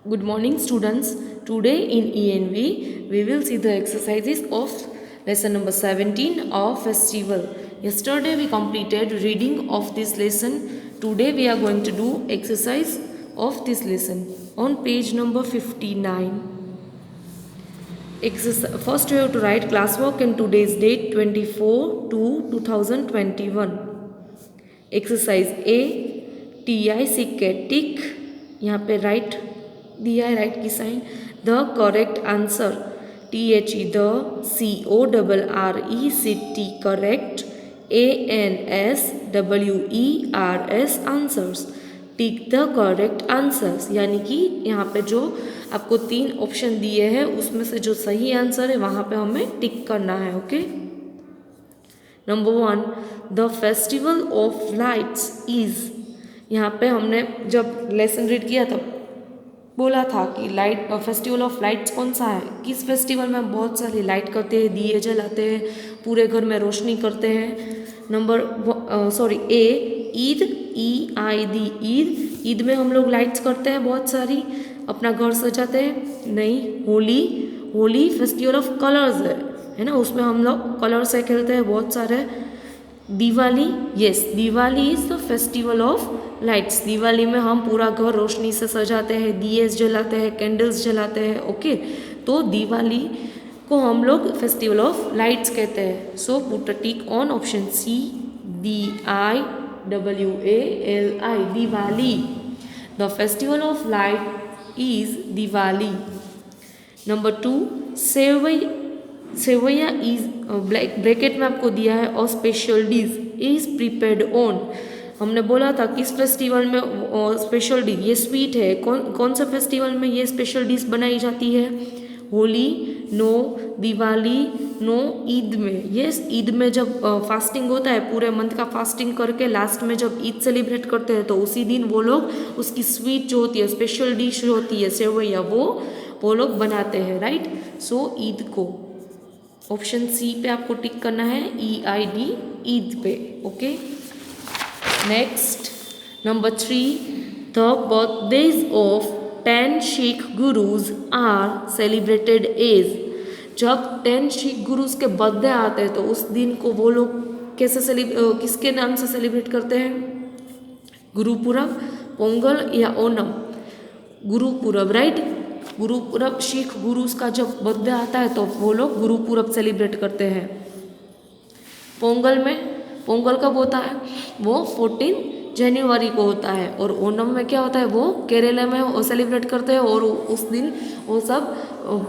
Good morning, students. Today in ENV, we will see the exercises of lesson number 17 of festival. Yesterday we completed reading of this lesson. Today we are going to do exercise of this lesson on page number 59. First, you have to write classwork in today's date 24/2/2021. Exercise A, TI सिक के टिक, यहाँ पे right दिया है, right की sign. The correct answer, THE the, CORRE C T correct, ANSWERS answers. Tick the correct answers, यानी कि यहाँ पे जो आपको 3 ऑप्शन दिए हैं उसमें से जो सही आंसर है वहाँ पे हमें टिक करना है. Okay. Number 1, the festival of lights is. यहाँ पे हमने जब लेसन रीड किया तब बोला था कि लाइट फेस्टिवल ऑफ लाइट्स कौन सा है. किस फेस्टिवल में हम बहुत सारी लाइट करते हैं, दिए जलाते हैं, पूरे घर में रोशनी करते हैं. ए, ईद, EID ईद. ईद में हम लोग लाइट्स करते हैं बहुत सारी, अपना घर सजाते हैं. नहीं, Holi. Holi festival of colours है ना, उसमें हम लोग कलर से खेलते हैं बहुत सारे. Diwali, yes, Diwali is the festival of lights. Diwali में हम पूरा घर रोशनी से सजाते हैं, दिए जलाते हैं, कैंडल्स जलाते हैं. ओके, तो दिवाली को हम लोग फेस्टिवल ऑफ लाइट्स कहते हैं. सो put a tick on option C, DIWALI, Diwali. The festival of light is Diwali. Number 2, sewaiya is bracket में आपको दिया है और special dish is prepared on. हमने बोला था किस फेस्टिवल में स्पेशल डिश, ये स्वीट है. कौन सा फेस्टिवल में ये स्पेशल डिश बनाई जाती है? होली नो, दिवाली नो, ईद में. यस, ईद में जब फास्टिंग होता है, पूरे मंथ का फास्टिंग करके लास्ट में जब ईद सेलिब्रेट करते हैं तो उसी दिन वो लोग उसकी स्वीट जो होती है, स्पेशल डिश जो होती है सेवैया, वो लोग बनाते हैं. राइट. सो ईद को ऑप्शन C पे आपको टिक करना है, EID ईद पे. Okay. Next, number 3, the birthdays of 10 Sikh gurus are celebrated as. जब 10 सिख गुरुज के बर्थडे आते हैं तो उस दिन को वो लोग किसके नाम से सेलिब्रेट करते हैं? गुरुपुरब, पोंगल या ओनम? गुरुपुरब, राइट. गुरुपुरब, सिख गुरुज का जब बर्थडे आता है तो वो लोग गुरुपुरब सेलिब्रेट करते हैं. पोंगल कब होता है? वो 14 जनवरी को होता है. और ओनम में क्या होता है? वो केरला में सेलिब्रेट करते हैं और उस दिन वो सब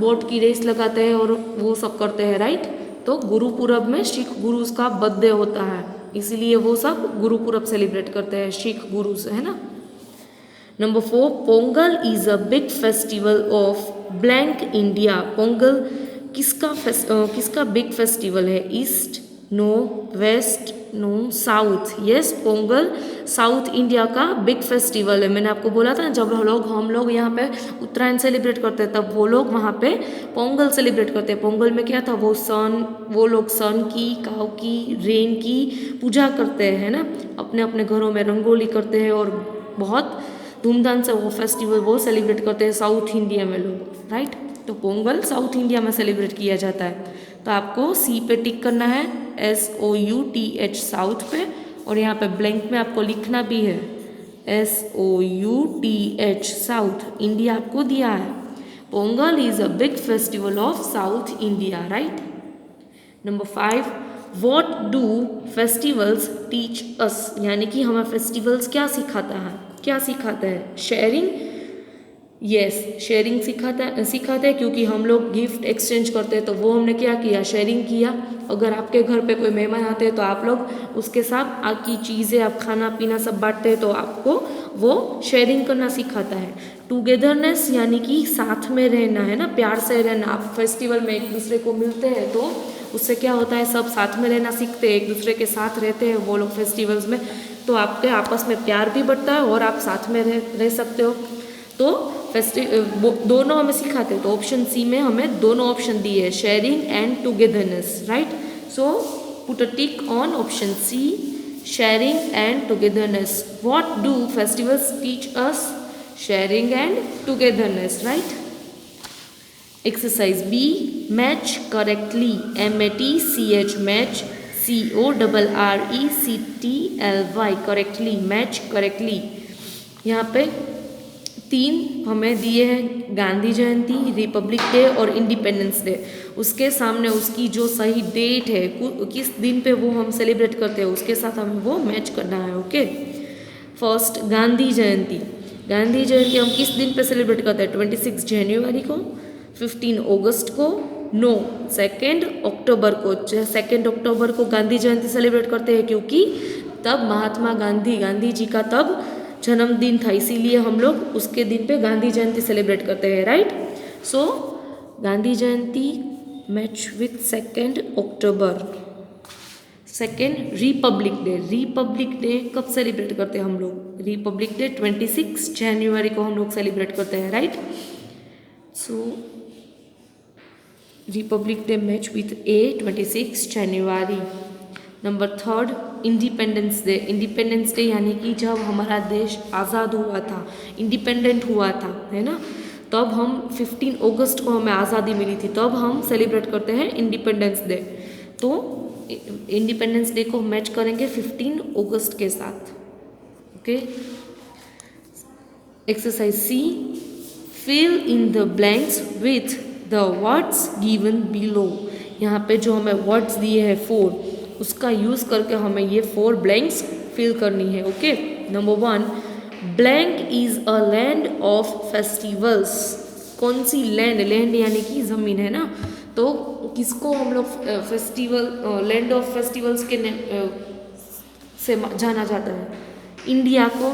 बोट की रेस लगाते हैं और वो सब करते हैं. राइट. तो गुरुपुरब में सिख गुरुज का बर्थडे होता है, इसीलिए वो सब गुरुपुरब सेलिब्रेट करते हैं, सिख गुरुज, है ना. Number 4, Pongal is a big festival of blank India. Pongal किसका बिग फेस्टिवल है? East, no, west, no, south. Yes, Pongal south India का बिग फेस्टिवल है. मैंने आपको बोला था जब हम लोग यहाँ पे उत्तरायण सेलिब्रेट करते हैं तब वो लोग वहाँ पे पोंगल सेलिब्रेट करते हैं. पोंगल में क्या था? वो लोग सन की, काऊ की, रेन की पूजा करते हैं, है ना. अपने अपने घरों में रंगोली करते हैं और बहुत धूमधाम से वो फेस्टिवल वो सेलिब्रेट करते हैं साउथ इंडिया में लोग. राइट. तो पोंगल साउथ इंडिया में सेलिब्रेट किया जाता है. तो आपको C पे टिक करना है, SOUTH साउथ पे. और यहाँ पे ब्लैंक में आपको लिखना भी है SOUTH साउथ. इंडिया आपको दिया है. Pongal is a big festival of south India. Right. Number 5, what do festivals teach us. यानी कि हमें फेस्टिवल्स क्या सिखाता है? शेयरिंग. यस, शेयरिंग सिखाते हैं क्योंकि हम लोग गिफ्ट एक्सचेंज करते हैं तो वो हमने क्या किया? शेयरिंग किया. अगर आपके घर पे कोई मेहमान आते हैं तो आप लोग उसके साथ आपकी चीज़ें, आप खाना पीना सब बांटते हैं तो आपको वो शेयरिंग करना सिखाता है. टुगेदरनेस यानी कि साथ में रहना, है ना, प्यार से रहना. आप फेस्टिवल में एक दूसरे को मिलते हैं तो उससे क्या होता है? सब साथ में रहना सीखते हैं, एक दूसरे के साथ रहते हैं वो लोग फेस्टिवल्स में, तो आपके आपस में प्यार भी बढ़ता है और आप साथ में रह सकते हो. तो दोनों हमें सिखाते हैं. तो ऑप्शन C में हमें दोनों ऑप्शन दिए हैं, sharing and togetherness. Right. So put a tick on option C, sharing and togetherness. What do festivals teach us? Sharing and togetherness, right. Exercise B, match correctly, MATCH, match, CORRECTLY, correctly, match correctly. यहाँ पे 3 हमें दिए हैं, Gandhi Jayanti, Republic Day और Independence Day. उसके सामने उसकी जो सही डेट है, किस दिन पे वो हम सेलिब्रेट करते हैं, उसके साथ हमें वो मैच करना है, ओके। फर्स्ट, गांधी जयंती। गांधी जयंती हम किस दिन पे सेलिब्रेट करते हैं? 26 जनवरी को, 15 अगस्त को, नो 2 अक्टूबर को। 2 अक्टूबर को गांधी जयंती सेलिब्रेट करते हैं क्योंकि तब महात्मा गांधी जी का तब जन्मदिन था, इसीलिए हम लोग उसके दिन पे गांधी जयंती सेलिब्रेट करते हैं, right. So Gandhi Jayanti match with 2 October. Second, Republic day. Republic day कब सेलिब्रेट करते हैं हम लोग? रिपब्लिक डे 26 जनवरी को हम लोग सेलिब्रेट करते हैं, right. So Republic day match with 26 January. Number 3, independence day. Independence day यानी कि जब हमारा देश आज़ाद हुआ था, इंडिपेंडेंट हुआ था, है ना, तब हम 15 अगस्त को हमें आज़ादी मिली थी, तब हम सेलिब्रेट करते हैं इंडिपेंडेंस डे। तो इंडिपेंडेंस डे को मैच करेंगे 15 अगस्त के साथ, okay. Exercise C, fill in the blanks with the words given below. यहाँ पे जो हमें वर्ड्स दिए हैं 4, उसका यूज़ करके हमें ये 4 ब्लैंक्स फिल करनी है, okay. Number 1, blank is a land of festivals. कौन सी लैंड? लैंड यानी कि ज़मीन, है ना, तो किसको हम लोग फेस्टिवल, लैंड ऑफ फेस्टिवल्स के से जाना जाता है? इंडिया को,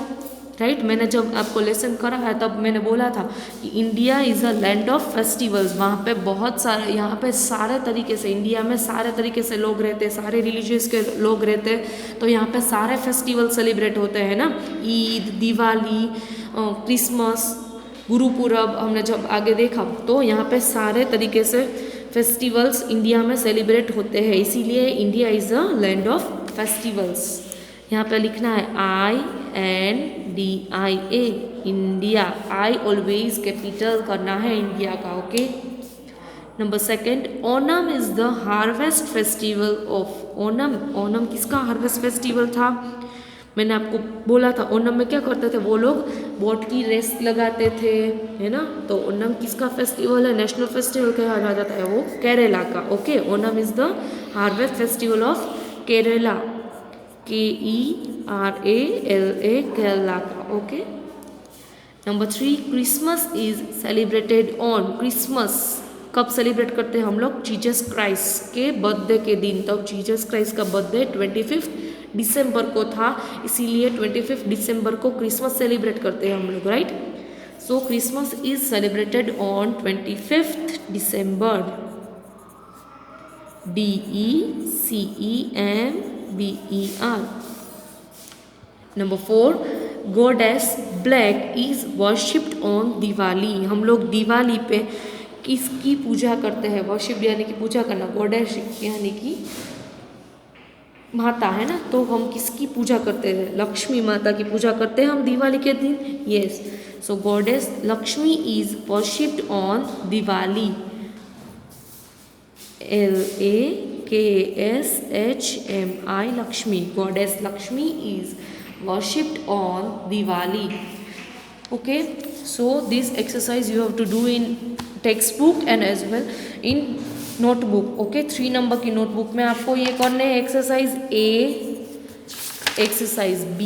राइट। मैंने जब आपको लेसन कराया तब मैंने बोला था कि India is a land of festivals. वहाँ पे बहुत सारे, यहाँ पे सारे तरीके से, इंडिया में सारे तरीके से लोग रहते हैं, सारे रिलीजियस के लोग रहते हैं, तो यहाँ पे सारे फेस्टिवल सेलिब्रेट होते हैं ना, ईद, दिवाली, क्रिसमस, गुरुपुरब। हमने जब आगे देखा तो यहाँ पे सारे तरीके से फेस्टिवल्स इंडिया में सेलिब्रेट होते हैं, इसीलिए India is a land of festivals. यहाँ पे लिखना है INDIA, India. I always capital करना है इंडिया का, okay. Number 2, Onam is the harvest festival of. Onam किसका हार्वेस्ट फेस्टिवल था? मैंने आपको बोला था ओनम में क्या करते थे वो लोग? बोट की रेस लगाते थे, है ना। तो ओनम किसका फेस्टिवल है? नेशनल फेस्टिवल कहा जाता है वो केरला का, okay. Onam is the harvest festival of Kerala, KERALA, Kerala का, okay. Number 3, Christmas is celebrated on. Christmas कब सेलिब्रेट करते हैं हम लोग? जीसस क्राइस्ट के बर्थडे के दिन। तब जीसस क्राइस्ट का बर्थडे 25 दिसंबर को था, इसीलिए 25 दिसंबर को क्रिसमस सेलिब्रेट करते हैं हम लोग, right. So Christmas is celebrated on 25 December, DECEMBER। Number 4, goddess black is worshipped on Diwali. हम लोग दिवाली पे किसकी पूजा करते हैं? वर्शिप यानी कि पूजा करना, गॉडेस यानी कि माता, है ना, तो हम किसकी पूजा करते हैं? लक्ष्मी माता की पूजा करते हैं हम दिवाली के दिन, yes. So goddess Lakshmi is worshipped on Diwali, LAKSHMI, Lakshmi. Goddess Lakshmi is worshipped on Diwali, okay. So this exercise you have to do in textbook and as well in notebook, okay। 3 number की नोटबुक में आपको ये करने हैं exercise A, exercise B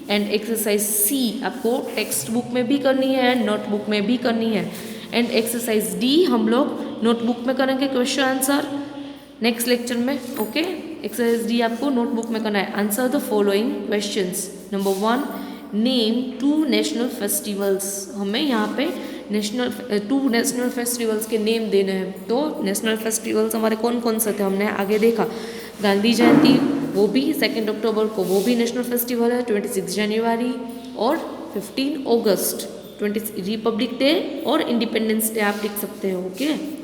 and exercise C। आपको text book में भी करनी है एंड नोटबुक में भी करनी है। एंड एक्सरसाइज D हम लोग नोटबुक में करेंगे क्वेश्चन आंसर नेक्स्ट लेक्चर में, ओके। एक्सरसाइज डी आपको नोटबुक में करना है। Answer the following questions. Number 1, name 2 national festivals. हमें यहाँ पे 2 नेशनल फेस्टिवल्स के नेम देने हैं। तो नेशनल फेस्टिवल्स हमारे कौन कौन से थे हमने आगे देखा। गांधी जयंती वो भी 2 अक्टूबर को, वो भी नेशनल फेस्टिवल है। 26 जनवरी और 15 अगस्त, 20 रिपब्लिक डे और इंडिपेंडेंस डे आप लिख सकते हो, okay.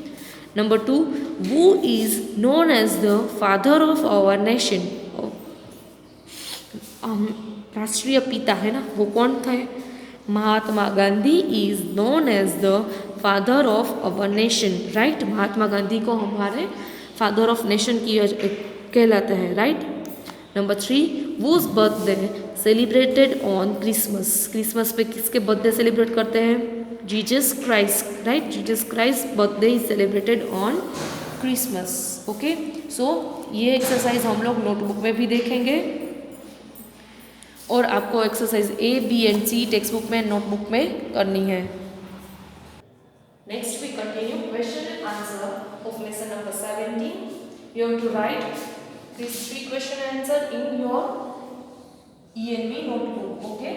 Number 2, who is known as the father of our nation। राष्ट्रीय पिता है ना, वो कौन थे? Mahatma Gandhi is known as the father of our nation, right. Mahatma Gandhi को हमारे फादर ऑफ नेशन की कहलाते हैं, right. Number 3, whose birthday celebrated on Christmas. Christmas पे किसके बर्थडे सेलिब्रेट करते हैं? Jesus Christ, right. Jesus Christ birthday is celebrated on Christmas. Okay, so ये एक्सरसाइज हम लोग नोटबुक में भी देखेंगे और आपको exercise A, B and C text book में, नोटबुक में करनी है। Next we continue question and answer of lesson number 17. You have to write these 3 question and answer in your ENV notebook. Okay.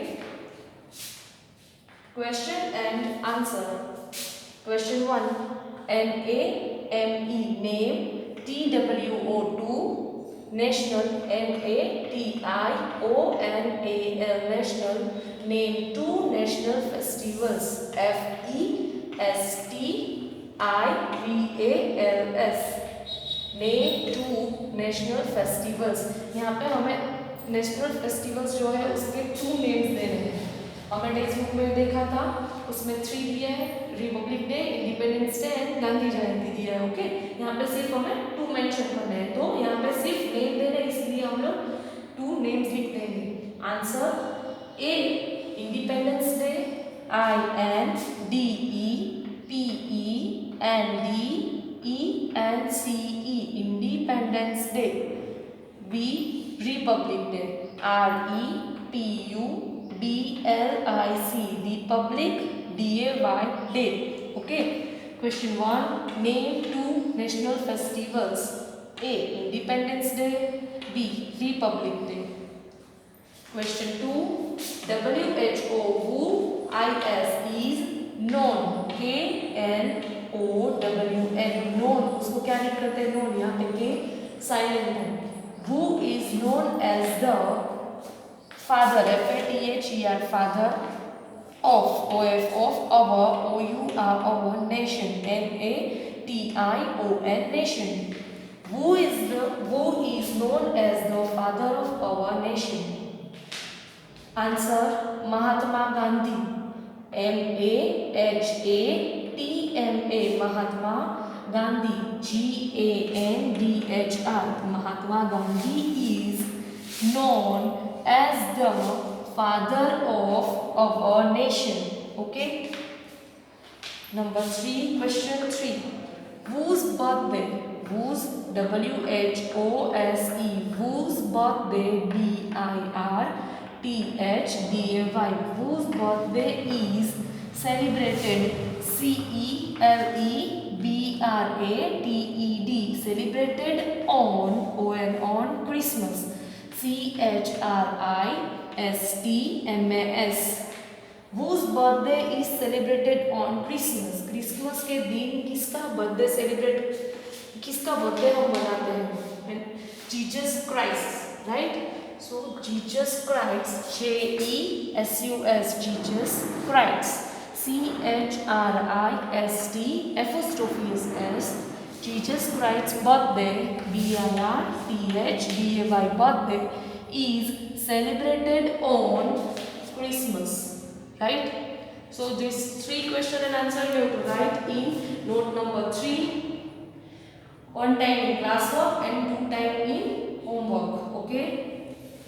Question and answer. Question 1. NAME name TWO2 national NATIONAL national name 2 national festivals FESTIVALS name 2 national festivals. यहाँ पे हमें national festivals जो है उसके 2 names देने हैं। हमें text book में देखा था, उसमें 3 दिया है, republic day, independence day and Gandhi Jayanti दिया है। ओके, यहाँ पे सिर्फ हमें 2 मेंशन करने हैं, तो यहाँ पे सिर्फ नेम देने हैं, इसलिए हम लोग 2 नेम्स लिख देंगे। Answer A Independence Day INDEPENDENCE Independence Day. B Republic Day REPUBLIC Republic DAY Day. Okay, question 1 name 2 national festivals. A Independence Day, B Republic Day. Question 2 WHOIS is known KNOWN known, उसको क्या लिख करते हैं? Non, यहाँ पे के silent है। Who is known as the father FATHER father of our nation NATION nation. Who is known as the father of our nation? Answer Mahatma Gandhi MAHATMA Mahatma Gandhi GANDHI Mahatma Gandhi is known as the father of our nation. Okay. Number 3, question 3. Whose birthday? Whose WHOSE whose birthday BIRTHDAY whose birthday is celebrated CELEBRATED celebrated on Christmas CHRISTMAS whose birthday is celebrated on Christmas। Christmas के दिन किसका birthday हम मनाते हैं? Jesus Christ, right. So Jesus Christ JESUS Jesus Christ CHRIST Jesus Christ's birthday BIRTHDAY birthday is celebrated on Christmas, right? So these 3 question and answer you have to write in note number 3, 1 time in classwork and 2 time in homework. Okay.